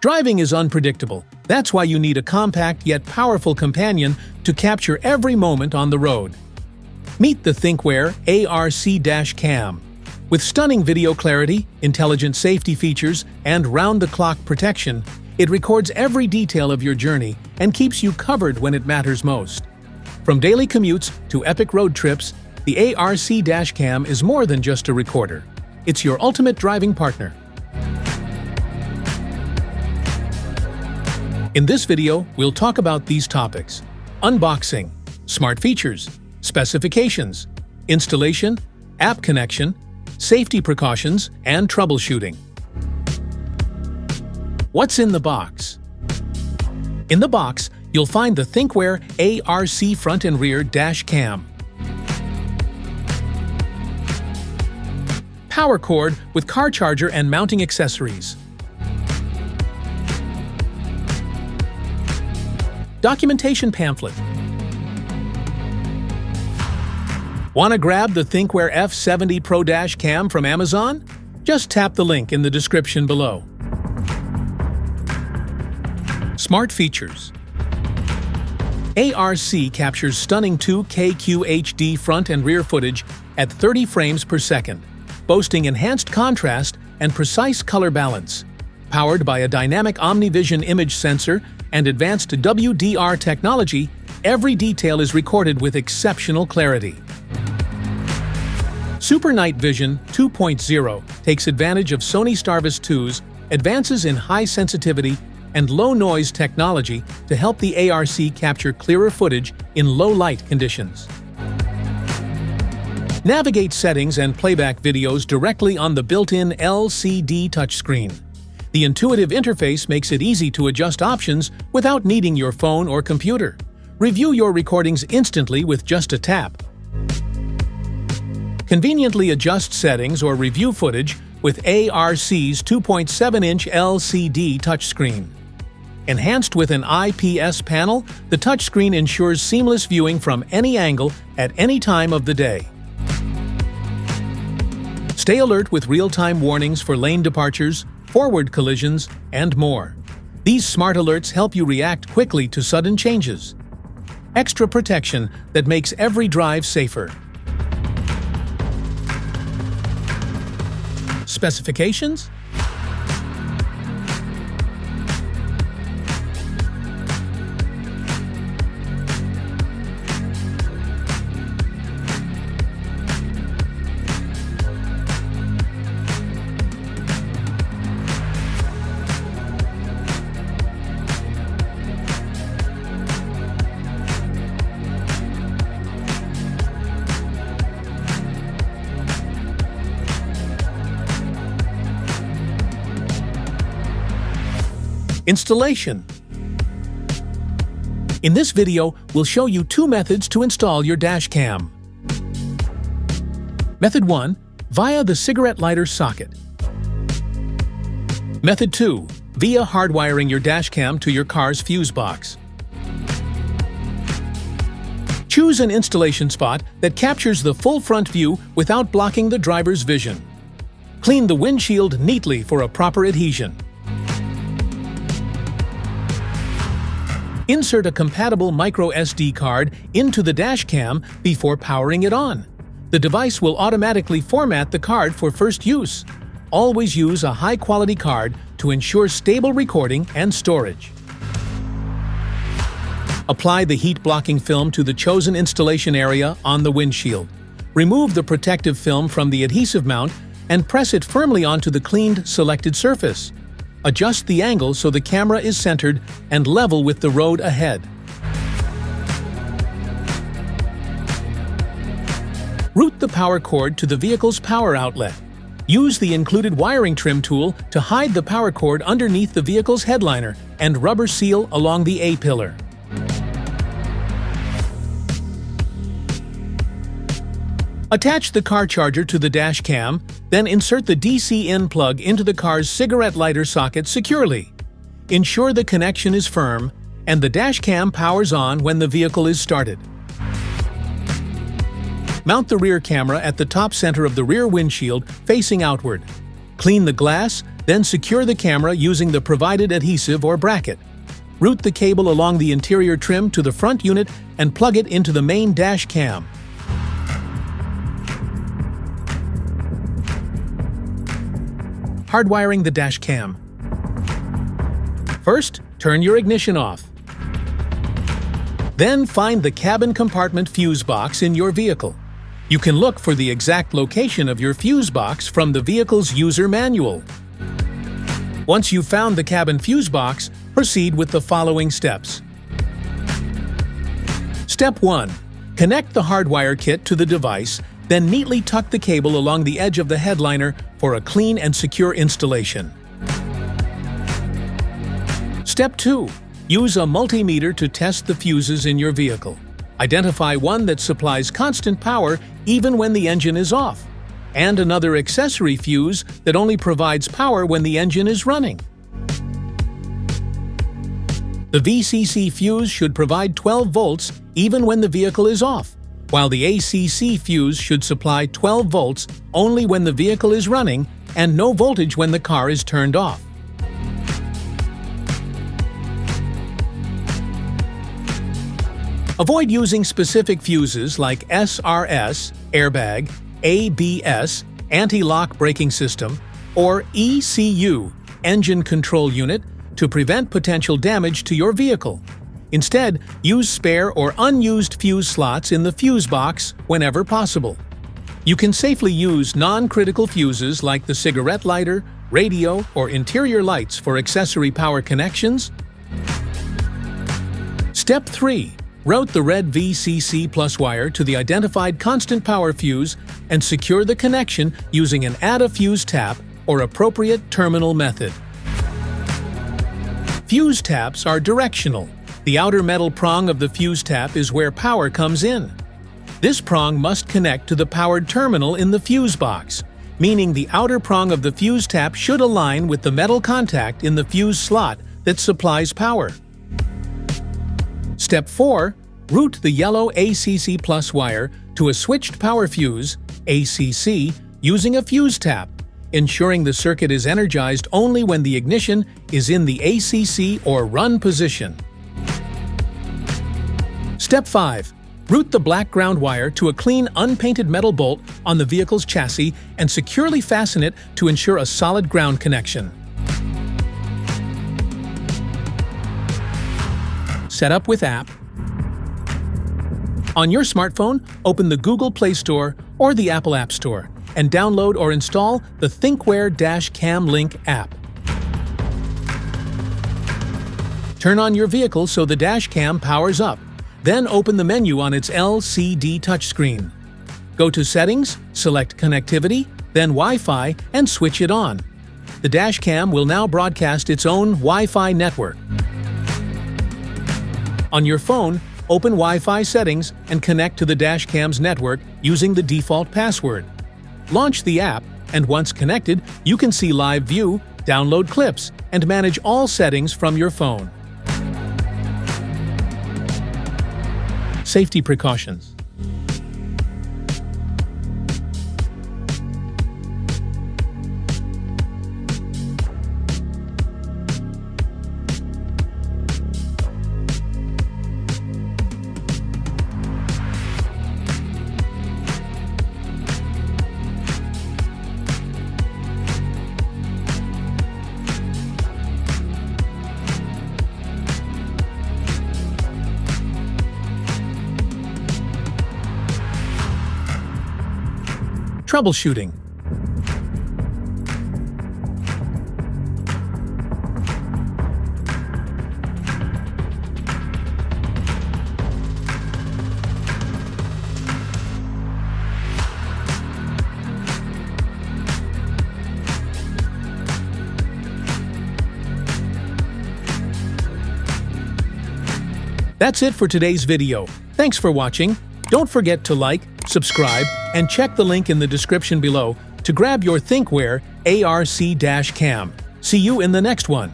Driving is unpredictable. That's why you need a compact yet powerful companion to capture every moment on the road. Meet the ThinkWare ARC Dash Cam. With stunning video clarity, intelligent safety features, and round-the-clock protection, it records every detail of your journey and keeps you covered when it matters most. From daily commutes to epic road trips, the ARC Dash Cam is more than just a recorder. It's your ultimate driving partner. In this video, we'll talk about these topics: unboxing, smart features, specifications, installation, app connection, safety precautions, and troubleshooting. What's in the box? In the box, you'll find the ThinkWare ARC Front and Rear Dash Cam, power cord with car charger and mounting accessories, documentation pamphlet. Want to grab the ThinkWare F70 Pro Dash Cam from Amazon? Just tap the link in the description below. Smart features. ARC captures stunning 2K QHD front and rear footage at 30 frames per second, boasting enhanced contrast and precise color balance. Powered by a dynamic OmniVision image sensor and advanced WDR technology, every detail is recorded with exceptional clarity. Super Night Vision 2.0 takes advantage of Sony Starvis 2's advances in high sensitivity and low noise technology to help the ARC capture clearer footage in low light conditions. Navigate settings and playback videos directly on the built-in LCD touchscreen. The intuitive interface makes it easy to adjust options without needing your phone or computer. Review your recordings instantly with just a tap. Conveniently adjust settings or review footage with ARC's 2.7-inch LCD touchscreen. Enhanced with an IPS panel, the touchscreen ensures seamless viewing from any angle at any time of the day. Stay alert with real-time warnings for lane departures, forward collisions, and more. These smart alerts help you react quickly to sudden changes. Extra protection that makes every drive safer. Specifications? Installation. In this video, we'll show you two methods to install your dash cam. Method 1. Via the cigarette lighter socket. Method 2. Via hardwiring your dash cam to your car's fuse box. Choose an installation spot that captures the full front view without blocking the driver's vision. Clean the windshield neatly for a proper adhesion. Insert a compatible MicroSD card into the dash cam before powering it on. The device will automatically format the card for first use. Always use a high-quality card to ensure stable recording and storage. Apply the heat-blocking film to the chosen installation area on the windshield. Remove the protective film from the adhesive mount and press it firmly onto the cleaned, selected surface. Adjust the angle so the camera is centered and level with the road ahead. Route the power cord to the vehicle's power outlet. Use the included wiring trim tool to hide the power cord underneath the vehicle's headliner and rubber seal along the A-pillar. Attach the car charger to the dash cam, then insert the DC-in plug into the car's cigarette lighter socket securely. Ensure the connection is firm and the dash cam powers on when the vehicle is started. Mount the rear camera at the top center of the rear windshield facing outward. Clean the glass, then secure the camera using the provided adhesive or bracket. Route the cable along the interior trim to the front unit and plug it into the main dash cam. Hardwiring the dash cam. First, turn your ignition off. Then find the cabin compartment fuse box in your vehicle. You can look for the exact location of your fuse box from the vehicle's user manual. Once you've found the cabin fuse box, proceed with the following steps. Step 1. Connect the hardwire kit to the device, then neatly tuck the cable along the edge of the headliner for a clean and secure installation. Step 2. Use a multimeter to test the fuses in your vehicle. Identify one that supplies constant power even when the engine is off, and another accessory fuse that only provides power when the engine is running. The VCC fuse should provide 12 volts even when the vehicle is off, while the ACC fuse should supply 12 volts only when the vehicle is running and no voltage when the car is turned off. Avoid using specific fuses like SRS, airbag, ABS, anti-lock braking system, or ECU, engine control unit, to prevent potential damage to your vehicle. Instead, use spare or unused fuse slots in the fuse box whenever possible. You can safely use non-critical fuses like the cigarette lighter, radio, or interior lights for accessory power connections. Step 3. Route the red VCC plus wire to the identified constant power fuse and secure the connection using an add-a-fuse tap or appropriate terminal method. Fuse taps are directional. The outer metal prong of the fuse tap is where power comes in. This prong must connect to the powered terminal in the fuse box, meaning the outer prong of the fuse tap should align with the metal contact in the fuse slot that supplies power. Step 4. Route the yellow ACC plus wire to a switched power fuse, ACC, using a fuse tap, ensuring the circuit is energized only when the ignition is in the ACC or run position. Step 5. Route the black ground wire to a clean, unpainted metal bolt on the vehicle's chassis and securely fasten it to ensure a solid ground connection. Set up with app. On your smartphone, open the Google Play Store or the Apple App Store and download or install the ThinkWare Dash Cam Link app. Turn on your vehicle so the dash cam powers up. Then open the menu on its LCD touchscreen. Go to Settings, select Connectivity, then Wi-Fi, and switch it on. The dash cam will now broadcast its own Wi-Fi network. On your phone, open Wi-Fi settings and connect to the dash cam's network using the default password. Launch the app, and once connected, you can see live view, download clips, and manage all settings from your phone. Safety precautions. Troubleshooting. That's it for today's video. Thanks for watching. Don't forget to like, subscribe, and check the link in the description below to grab your ThinkWare ARC Dash Cam. See you in the next one.